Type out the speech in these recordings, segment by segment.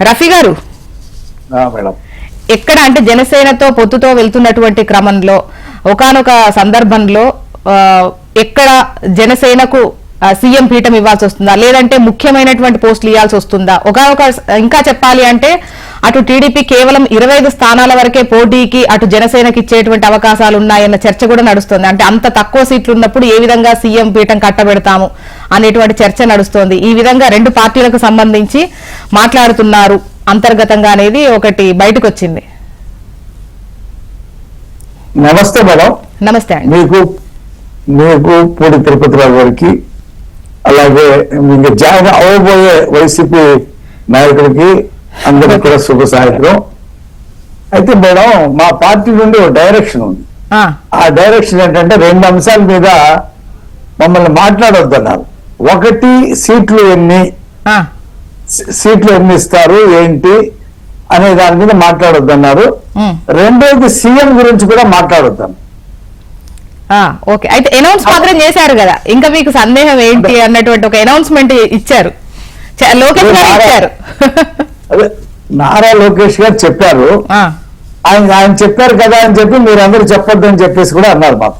రఫీ గారు, మేడం ఎక్కడ అంటే జనసేనతో పొత్తుతో వెళ్తున్నటువంటి క్రమంలో ఒకానొక సందర్భంలో ఎక్కడ జనసేనకు సీఎం పీఠం ఇవ్వాల్సి వస్తుందా, లేదంటే ముఖ్యమైనటువంటి పోస్టులు ఇవ్వాల్సి వస్తుందా? ఇంకా చెప్పాలి అంటే అటు టీడీపీ కేవలం 25 స్థానాల వరకే పోటీకి అటు జనసేనకి ఇచ్చేటువంటి అవకాశాలు ఉన్నాయన్న చర్చ కూడా నడుస్తుంది. అంటే అంత తక్కువ సీట్లు ఉన్నప్పుడు ఏ విధంగా సీఎం పీఠం కట్టబెడతాము అనేటువంటి చర్చ నడుస్తోంది. ఈ విధంగా రెండు పార్టీలకు సంబంధించి మాట్లాడుతున్నారు అంతర్గతంగా అనేది ఒకటి బయటకు వచ్చింది. నమస్తే మేడం. నమస్తే అండి. మీకు పూడి తిరుపతిరావు గారికి, అలాగే మీకు జాయిన్ అవ్వబోయే వైసీపీ నాయకుడికి అందరికీ కూడా శుభ సాయంత్రం. అయితే మేడం, మా పార్టీ నుండి ఒక డైరెక్షన్ ఉంది. ఆ డైరెక్షన్ ఏంటంటే 2 అంశాల మీద మమ్మల్ని మాట్లాడొద్దన్నారు. ఒకటి, సీట్లు ఎన్ని ఇస్తారు ఏంటి అనే దాని మీద మాట్లాడొద్దన్నారు. రెండోది, సీఎం గురించి కూడా మాట్లాడొద్దాం. ఓకే, అయితే అనౌన్స్ మాత్రం చేశారు కదా, ఇంకా మీకు సందేహం ఏంటి అన్నటువంటి ఒక అనౌన్స్మెంట్ ఇచ్చారు. లోకేష్ గారు ఇచ్చారు. నారా లోకేష్ గారు చెప్పారు. ఆయన చెప్పారు కదా అని చెప్పి మీరందరూ చెప్పొద్దు అని చెప్పేసి కూడా అన్నారు మాకు.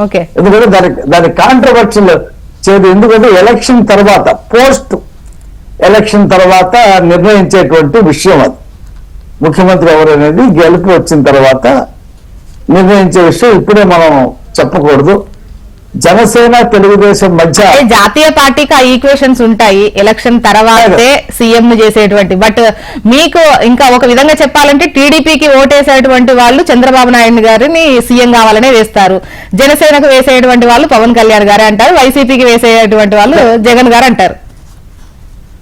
ఓకే, ఎందుకంటే దాని కాంట్రవర్షియల్ చేయదు. ఎందుకంటే ఎలక్షన్ తర్వాత, పోస్ట్ ఎలక్షన్ తర్వాత నిర్ణయించేటువంటి విషయం అది. ముఖ్యమంత్రి ఎవరనేది గెలుపు వచ్చిన తర్వాత నిర్ణయించే విషయం. ఇప్పుడే మనం చెప్పకూడదు. జనసేన తెలుగుదేశం మధ్య జాతీయ పార్టీకి ఆ ఈక్వేషన్స్ ఉంటాయి, ఎలక్షన్ తర్వాతే సీఎం ను చేసేటువంటి. బట్ మీకు ఇంకా ఒక విధంగా చెప్పాలంటే టీడీపీకి ఓటేసేటువంటి వాళ్ళు చంద్రబాబు నాయుడు గారిని సీఎం కావాలనే వేస్తారు, జనసేనకు వేసేటువంటి వాళ్ళు పవన్ కళ్యాణ్ గారే అంటారు, వైసీపీకి వేసేటువంటి వాళ్ళు జగన్ గారు అంటారు.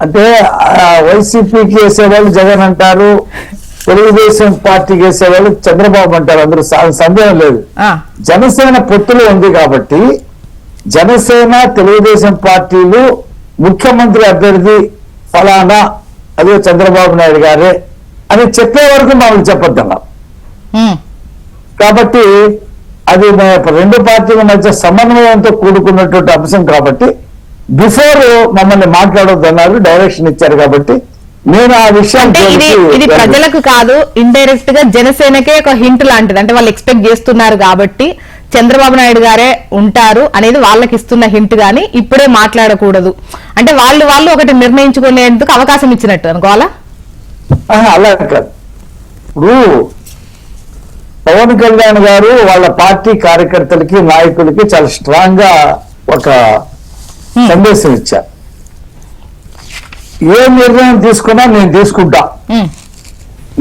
అంటే వైసీపీకి వేసేవాళ్ళు జగన్ అంటారు, తెలుగుదేశం పార్టీకి వేసేవాళ్ళు చంద్రబాబు అంటారు. అందరూ సందేహం లేదు. జనసేన పొత్తులో ఉంది కాబట్టి జనసేన తెలుగుదేశం పార్టీలు ముఖ్యమంత్రి అభ్యర్థి ఫలానా అదే చంద్రబాబు నాయుడు గారే అని చెప్పే వరకు మాకు చెప్పొద్దన్నారు. కాబట్టి అది రెండు పార్టీల మధ్య సమన్వయంతో కూడుకున్నటువంటి అంశం కాబట్టి బిఫోర్ మమ్మల్ని మాట్లాడొద్దన్నారు, డైరెక్షన్ ఇచ్చారు. కాబట్టి నేను ఆ విషయం ఇది ప్రజలకు కాదు, ఇండైరెక్ట్ గా జనసేనకే ఒక హింట్ లాంటిది. అంటే వాళ్ళు ఎక్స్పెక్ట్ చేస్తున్నారు కాబట్టి చంద్రబాబు నాయుడు గారే ఉంటారు అనేది వాళ్ళకి ఇస్తున్న హింట్ గాని ఇప్పుడే మాట్లాడకూడదు అంటే వాళ్ళు ఒకటి నిర్ణయించుకునేందుకు అవకాశం ఇచ్చినట్టు అనుకోవాలా? అలా కాదు. ఇప్పుడు పవన్ కళ్యాణ్ గారు వాళ్ళ పార్టీ కార్యకర్తలకి, నాయకులకి చాలా స్ట్రాంగ్ గా ఒక సందేశం ఇచ్చారు. ఏ నిర్ణయం తీసుకున్నా నేను తీసుకుంటా,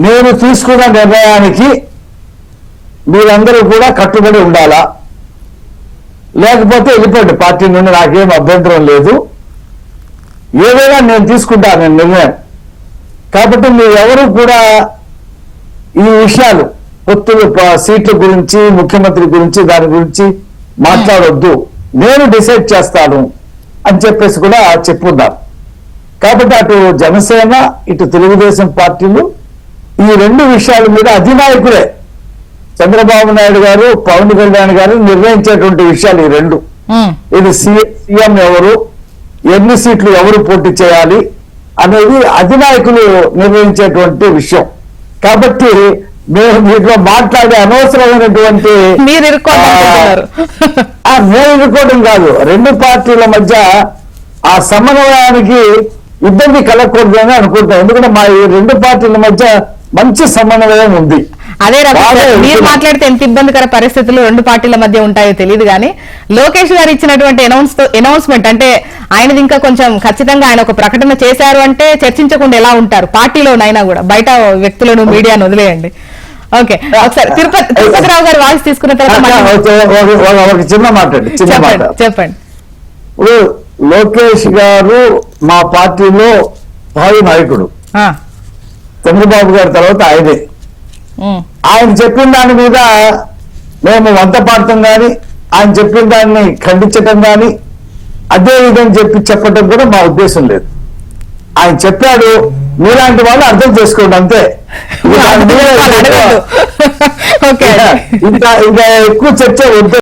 నేను తీసుకున్న నిర్ణయానికి మీరందరూ కూడా కట్టుబడి ఉండాలా, లేకపోతే వెళ్ళిపోండి పార్టీ నుండి, నాకేం అభ్యంతరం లేదు, ఏదైనా నేను తీసుకుంటాను నిర్ణయం. కాబట్టి మీరెవరూ కూడా ఈ విషయాలు, పొత్తులు, సీట్ల గురించి, ముఖ్యమంత్రి గురించి, దాని గురించి మాట్లాడొద్దు, నేను డిసైడ్ చేస్తాను అని చెప్పేసి కూడా చెప్పున్నారు. కాబట్టి అటు జనసేన, ఇటు తెలుగుదేశం పార్టీలు ఈ 2 విషయాల మీద అధినాయకులే చంద్రబాబు నాయుడు గారు, పవన్ కళ్యాణ్ గారు నిర్ణయించేటువంటి విషయాలు ఈ 2. ఇది సీఎం ఎవరు, ఎన్ని సీట్లు ఎవరు పోటీ చేయాలి అనేది అధినాయకులు నిర్ణయించేటువంటి విషయం. కాబట్టి మేము దీంట్లో మాట్లాడే అనవసరమైనటువంటి నేను ఇరుకోవడం కాదు, 2 పార్టీల మధ్య ఆ సమన్వయానికి ఇబ్బంది కలగకూడదని అనుకుంటాం. ఎందుకంటే మా ఈ 2 పార్టీల మధ్య మంచి సమన్వయం ఉంది. అదే మీరు మాట్లాడితే ఎంత ఇబ్బందికర పరిస్థితులు 2 పార్టీల మధ్య ఉంటాయో తెలియదు కానీ లోకేష్ గారు ఇచ్చినటువంటి అనౌన్స్మెంట్ అంటే ఆయనది ఇంకా కొంచెం ఖచ్చితంగా ఆయన ఒక ప్రకటన చేశారు అంటే చర్చించకుండా ఎలా ఉంటారు పార్టీలోనైనా కూడా, బయట వ్యక్తులను మీడియాను వదిలేయండి. ఓకే, ఒకసారి తిరుపతిరావు గారు వాయిస్ తీసుకున్న తర్వాత చిన్న మాట్లాడి చెప్పండి. ఇప్పుడు లోకేష్ గారు మా పార్టీలో భావి నాయకుడు, చంద్రబాబు గారి తర్వాత ఆయనే. ఆయన చెప్పిన దాని మీద మేము వంత పాడటం కానీ, ఆయన చెప్పిన దాన్ని ఖండించటం కానీ, అదే విధంగా చెప్పటం కూడా మా ఉద్దేశం లేదు. ఆయన చెప్పాడు, మీలాంటి వాళ్ళు అర్థం చేసుకోండి అంతే. ఇంకా ఎక్కువ చర్చ వద్దు.